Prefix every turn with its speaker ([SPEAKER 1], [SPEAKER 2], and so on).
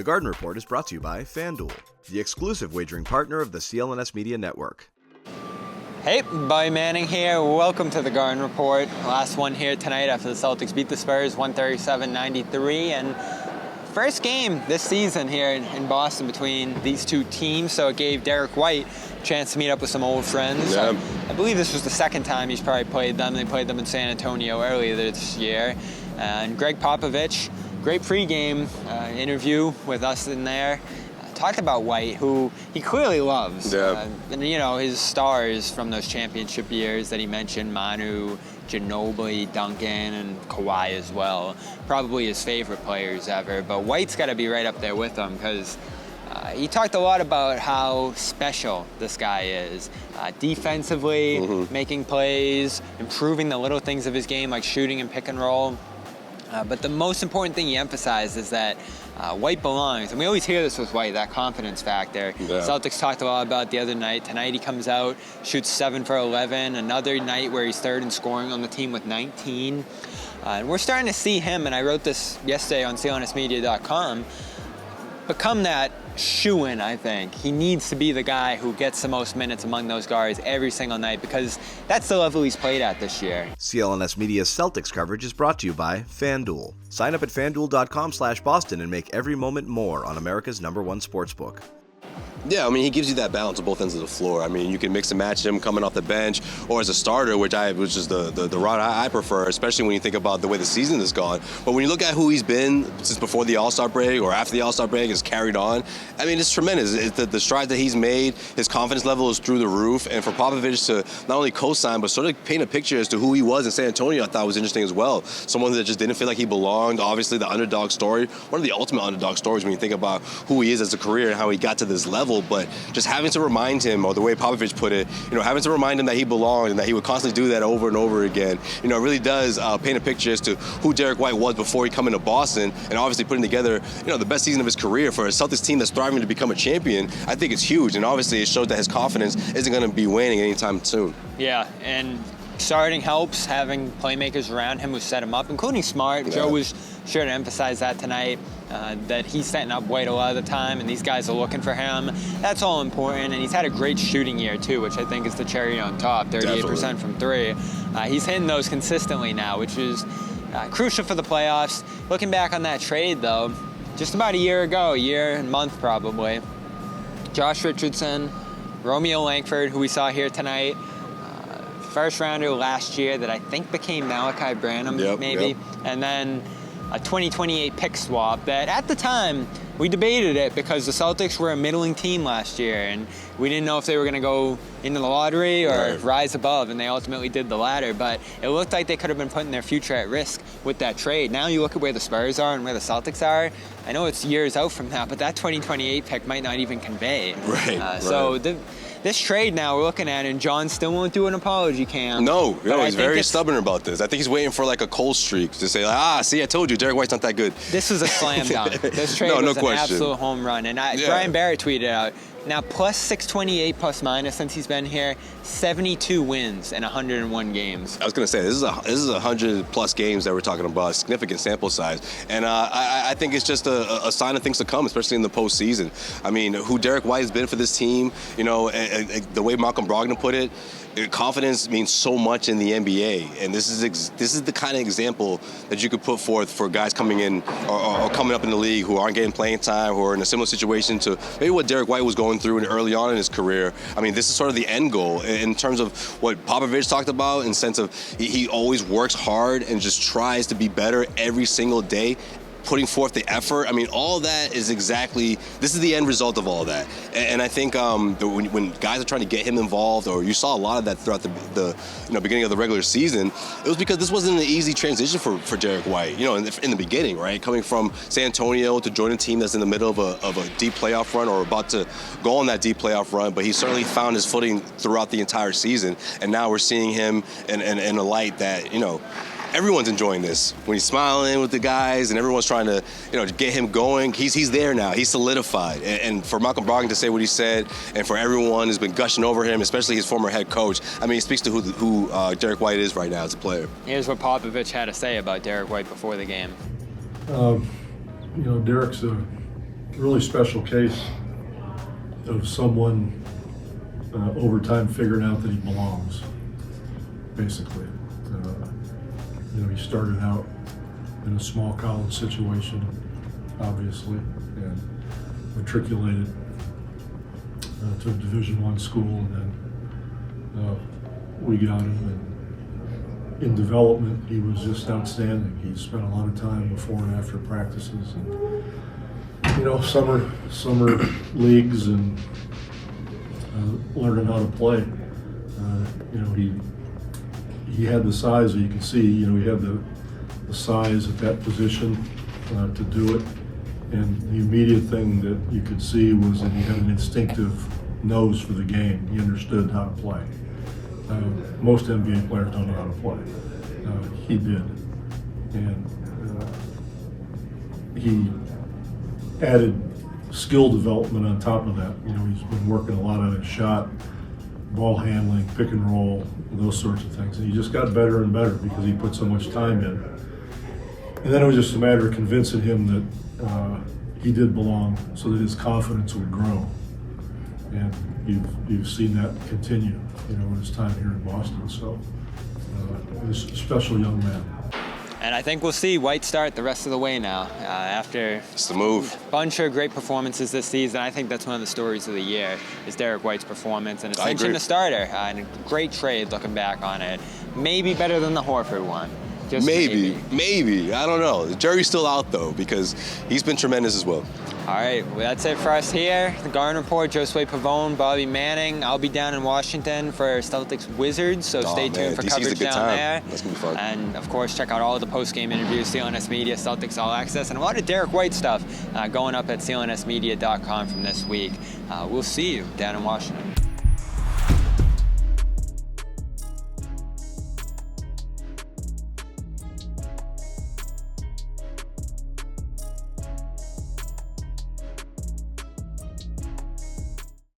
[SPEAKER 1] The Garden Report is brought to you by FanDuel, the exclusive wagering partner of the CLNS Media Network.
[SPEAKER 2] Hey, Bobby Manning here. Welcome to the Garden Report. Last one here tonight after the Celtics beat the Spurs 137-93. And first game this season here in Boston between these two teams. So it gave Derrick White a chance to meet up with some old friends.
[SPEAKER 3] Yeah.
[SPEAKER 2] I believe this was the second time he's probably played them. They played them in San Antonio earlier this year. And Greg Popovich, great pregame interview with us in there. Talked about White, who he clearly loves.
[SPEAKER 3] Yeah.
[SPEAKER 2] And, you know, his stars from those championship years that he mentioned, Manu, Ginobili, Duncan, and Kawhi as well. Probably his favorite players ever. But White's got to be right up there with them because he talked a lot about how special this guy is. Defensively, making plays, improving the little things of his game like shooting and pick and roll. But the most important thing he emphasized is that White belongs. And we always hear this with White, that confidence factor.
[SPEAKER 3] Yeah.
[SPEAKER 2] Celtics talked a lot about it the other night. Tonight he comes out, shoots 7 for 11. Another night where he's third in scoring on the team with 19. And we're starting to see him, and I wrote this yesterday on CLNSmedia.com, become that shoo-in, I think. He needs to be the guy who gets the most minutes among those guards every single night because that's the level he's played at this year.
[SPEAKER 1] CLNS Media's Celtics coverage is brought to you by FanDuel. Sign up at FanDuel.com/Boston and make every moment more on America's #1 sportsbook.
[SPEAKER 3] Yeah, I mean, he gives you that balance on both ends of the floor. I mean, you can mix and match him coming off the bench or as a starter, which is the route I prefer, especially when you think about the way the season has gone. But when you look at who he's been since before the All-Star break or after the All-Star break has carried on, I mean, it's tremendous. The strides that he's made, his confidence level is through the roof. And for Popovich to not only co-sign, but sort of paint a picture as to who he was in San Antonio, I thought was interesting as well. Someone that just didn't feel like he belonged. Obviously, the underdog story, one of the ultimate underdog stories when you think about who he is as a career and how he got to this level. But just having to remind him, or the way Popovich put it, having to remind him that he belonged and that he would constantly do that over and over again, it really does paint a picture as to who Derrick White was before he came into Boston, and obviously putting together, the best season of his career for a Celtics team that's thriving to become a champion. I think it's huge, and obviously it shows that his confidence isn't going to be waning anytime soon.
[SPEAKER 2] Yeah, and starting helps, having playmakers around him who set him up, including Smart.
[SPEAKER 3] Yeah.
[SPEAKER 2] Joe was sure to emphasize that tonight, that he's setting up White a lot of the time, and these guys are looking for him. That's all important, and he's had a great shooting year, too, which I think is the cherry on top, 38% from three. He's hitting those consistently now, which is crucial for the playoffs. Looking back on that trade, though, just about a year ago, a year and month probably, Josh Richardson, Romeo Langford, who we saw here tonight, first rounder last year that I think became Malachi Branham, maybe, and then a 2028 pick swap that at the time we debated it because the Celtics were a middling team last year and we didn't know if they were going to go into the lottery or rise above, and they ultimately did the latter. But it looked like they could have been putting their future at risk with that trade. Now you look at where the Spurs are and where the Celtics are. I know it's years out from that, but that 2028 pick might not even convey. So this trade now we're looking at, and John still won't do an apology cam.
[SPEAKER 3] No, he's very stubborn about this. I think he's waiting for like a cold streak to say, see, I told you, Derrick White's not that good.
[SPEAKER 2] This was a slam dunk. This trade was an absolute home run. And Brian Barrett tweeted out, now plus 628 plus minus since he's been here, 72 wins in 101 games.
[SPEAKER 3] I was going to say, this is 100 plus games that we're talking about, significant sample size. And I think it's just a sign of things to come, especially in the postseason. I mean, who Derrick White has been for this team, the way Malcolm Brogdon put it, confidence means so much in the NBA, and this is the kind of example that you could put forth for guys coming in or coming up in the league who aren't getting playing time, who are in a similar situation to maybe what Derrick White was going through early on in his career. I mean, this is sort of the end goal in terms of what Popovich talked about, in the sense of he always works hard and just tries to be better every single day, putting forth the effort. I mean, all that is this is the end result of all that. And I think when guys are trying to get him involved, or you saw a lot of that throughout the beginning of the regular season, it was because this wasn't an easy transition for Derrick White, in the beginning, right? Coming from San Antonio to join a team that's in the middle of a deep playoff run or about to go on that deep playoff run, but he certainly found his footing throughout the entire season. And now we're seeing him in a light that, everyone's enjoying this. When he's smiling with the guys and everyone's trying to, get him going, he's there now. He's solidified. And for Malcolm Brogdon to say what he said, and for everyone who's been gushing over him, especially his former head coach, I mean, it speaks to who Derrick White is right now as a player.
[SPEAKER 2] Here's what Popovich had to say about Derrick White before the game.
[SPEAKER 4] Derrick's a really special case of someone over time figuring out that he belongs, basically. He started out in a small college situation, obviously, and matriculated to a Division I school, and then we got him. And in development, he was just outstanding. He spent a lot of time before and after practices, and summer leagues, and learning how to play. He had the size that you can see. He had the size at that position to do it. And the immediate thing that you could see was that he had an instinctive nose for the game. He understood how to play. Most NBA players don't know how to play. He did. And he added skill development on top of that. He's been working a lot on his shot, ball handling, pick and roll, those sorts of things. And he just got better and better because he put so much time in. And then it was just a matter of convincing him that he did belong, so that his confidence would grow. And you've seen that continue, in his time here in Boston. So he's a special young man.
[SPEAKER 2] And I think we'll see White start the rest of the way now. After
[SPEAKER 3] It's the move.
[SPEAKER 2] a bunch of great performances this season, I think that's one of the stories of the year, is Derrick White's performance and ascension to starter. And a great trade looking back on it. Maybe better than the Horford one. Just
[SPEAKER 3] Maybe. I don't know. The jury's still out, though, because he's been tremendous as well.
[SPEAKER 2] All right, well, that's it for us here. The Garden Report, Josue Pavone, Bobby Manning. I'll be down in Washington for Celtics Wizards, so stay tuned for
[SPEAKER 3] DC's
[SPEAKER 2] coverage
[SPEAKER 3] a good
[SPEAKER 2] down
[SPEAKER 3] time.
[SPEAKER 2] there.
[SPEAKER 3] That's going to be fun.
[SPEAKER 2] And, of course, check out all of the post-game interviews, CLNS Media, Celtics All Access, and a lot of Derrick White stuff going up at clnsmedia.com from this week. We'll see you down in Washington.